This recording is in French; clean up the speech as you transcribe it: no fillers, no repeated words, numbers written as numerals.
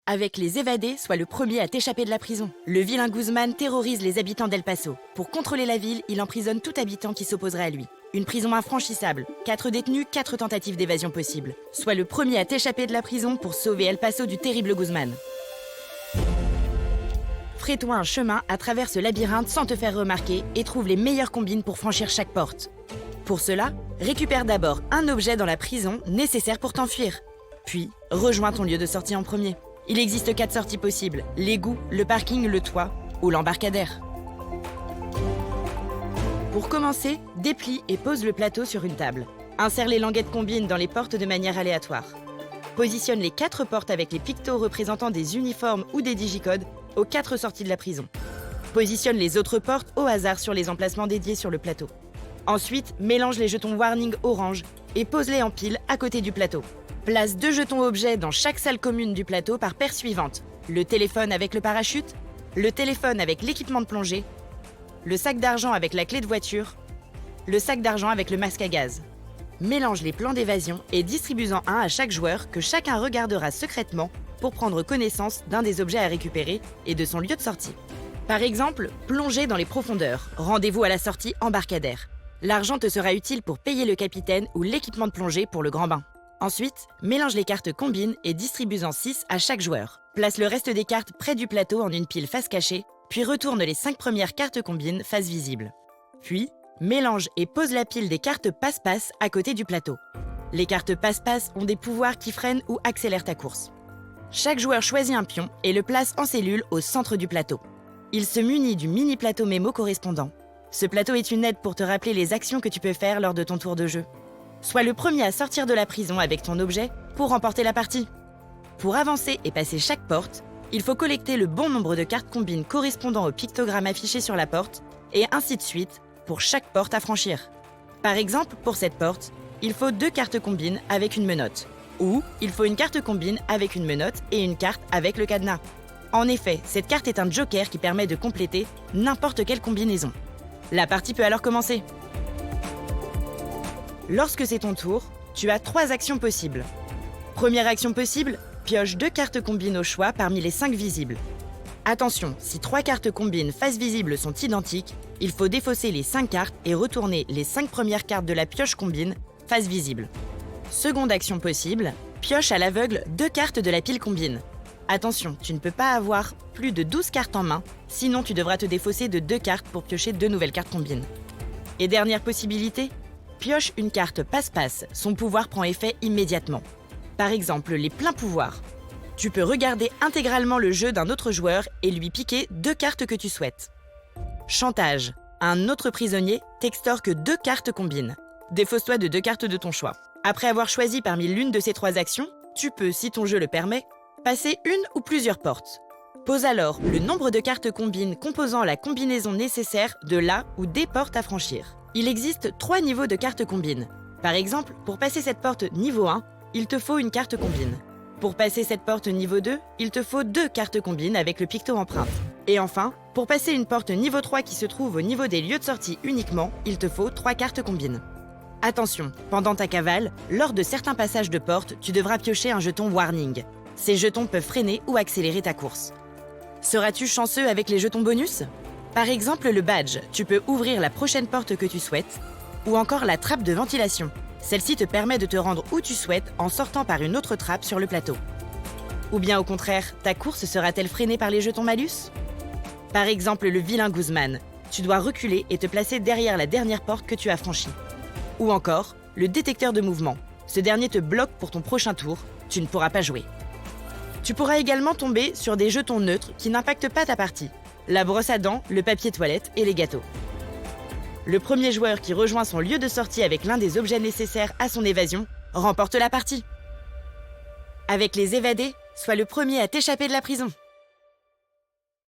Avec les évadés, sois le premier à t'échapper de la prison. Le vilain Guzman terrorise les habitants d'El Paso. Pour contrôler la ville, il emprisonne tout habitant qui s'opposerait à lui. Une prison infranchissable. 4 détenus, 4 tentatives d'évasion possibles. Sois le premier à t'échapper de la prison pour sauver El Paso du terrible Guzman. Fais-toi un chemin à travers ce labyrinthe sans te faire remarquer et trouve les meilleures combines pour franchir chaque porte. Pour cela, récupère d'abord un objet dans la prison nécessaire pour t'enfuir. Puis, rejoins ton lieu de sortie en premier. Il existe 4 sorties possibles, l'égout, le parking, le toit ou l'embarcadère. Pour commencer, déplie et pose le plateau sur une table. Insère les languettes combines dans les portes de manière aléatoire. Positionne les 4 portes avec les pictos représentant des uniformes ou des digicodes aux 4 sorties de la prison. Positionne les autres portes au hasard sur les emplacements dédiés sur le plateau. Ensuite, mélange les jetons warning orange et pose-les en pile à côté du plateau. Place 2 jetons objets dans chaque salle commune du plateau par paire suivante. Le téléphone avec le parachute, le téléphone avec l'équipement de plongée, le sac d'argent avec la clé de voiture, le sac d'argent avec le masque à gaz. Mélange les plans d'évasion et distribue-en un à chaque joueur que chacun regardera secrètement pour prendre connaissance d'un des objets à récupérer et de son lieu de sortie. Par exemple, plonger dans les profondeurs. Rendez-vous à la sortie embarcadère. L'argent te sera utile pour payer le capitaine ou l'équipement de plongée pour le grand bain. Ensuite, mélange les cartes combines et distribue-en 6 à chaque joueur. Place le reste des cartes près du plateau en une pile face cachée, puis retourne les 5 premières cartes combines face visible. Puis, mélange et pose la pile des cartes passe-passe à côté du plateau. Les cartes passe-passe ont des pouvoirs qui freinent ou accélèrent ta course. Chaque joueur choisit un pion et le place en cellule au centre du plateau. Il se munit du mini plateau mémo correspondant. Ce plateau est une aide pour te rappeler les actions que tu peux faire lors de ton tour de jeu. Sois le premier à sortir de la prison avec ton objet pour remporter la partie. Pour avancer et passer chaque porte, il faut collecter le bon nombre de cartes combines correspondant au pictogramme affiché sur la porte et ainsi de suite pour chaque porte à franchir. Par exemple, pour cette porte, il faut 2 cartes combines avec une menotte. Ou il faut une carte combine avec une menotte et une carte avec le cadenas. En effet, cette carte est un joker qui permet de compléter n'importe quelle combinaison. La partie peut alors commencer. Lorsque c'est ton tour, tu as 3 actions possibles. Première action possible, pioche 2 cartes combines au choix parmi les 5 visibles. Attention, si 3 cartes combines face visible sont identiques, il faut défausser les 5 cartes et retourner les 5 premières cartes de la pioche combine face visible. Seconde action possible, pioche à l'aveugle 2 cartes de la pile combine. Attention, tu ne peux pas avoir plus de 12 cartes en main, sinon tu devras te défausser de 2 cartes pour piocher 2 nouvelles cartes combines. Et dernière possibilité, pioche une carte passe-passe, son pouvoir prend effet immédiatement. Par exemple, les pleins pouvoirs. Tu peux regarder intégralement le jeu d'un autre joueur et lui piquer 2 cartes que tu souhaites. Chantage. Un autre prisonnier t'extorque 2 cartes combines. Défausse-toi de 2 cartes de ton choix. Après avoir choisi parmi l'une de ces 3 actions, tu peux, si ton jeu le permet, passer une ou plusieurs portes. Pose alors le nombre de cartes combines composant la combinaison nécessaire de la ou des portes à franchir. Il existe 3 niveaux de cartes combines. Par exemple, pour passer cette porte niveau 1, il te faut une carte combine. Pour passer cette porte niveau 2, il te faut 2 cartes combines avec le picto empreinte. Et enfin, pour passer une porte niveau 3 qui se trouve au niveau des lieux de sortie uniquement, il te faut 3 cartes combines. Attention, pendant ta cavale, lors de certains passages de porte, tu devras piocher un jeton warning. Ces jetons peuvent freiner ou accélérer ta course. Seras-tu chanceux avec les jetons bonus ? Par exemple, le badge, tu peux ouvrir la prochaine porte que tu souhaites, ou encore la trappe de ventilation. Celle-ci te permet de te rendre où tu souhaites en sortant par une autre trappe sur le plateau. Ou bien au contraire, ta course sera-t-elle freinée par les jetons malus ? Par exemple, le vilain Guzman, tu dois reculer et te placer derrière la dernière porte que tu as franchie. Ou encore, le détecteur de mouvement. Ce dernier te bloque pour ton prochain tour, tu ne pourras pas jouer. Tu pourras également tomber sur des jetons neutres qui n'impactent pas ta partie. La brosse à dents, le papier toilette et les gâteaux. Le premier joueur qui rejoint son lieu de sortie avec l'un des objets nécessaires à son évasion remporte la partie. Avec les évadés, sois le premier à t'échapper de la prison.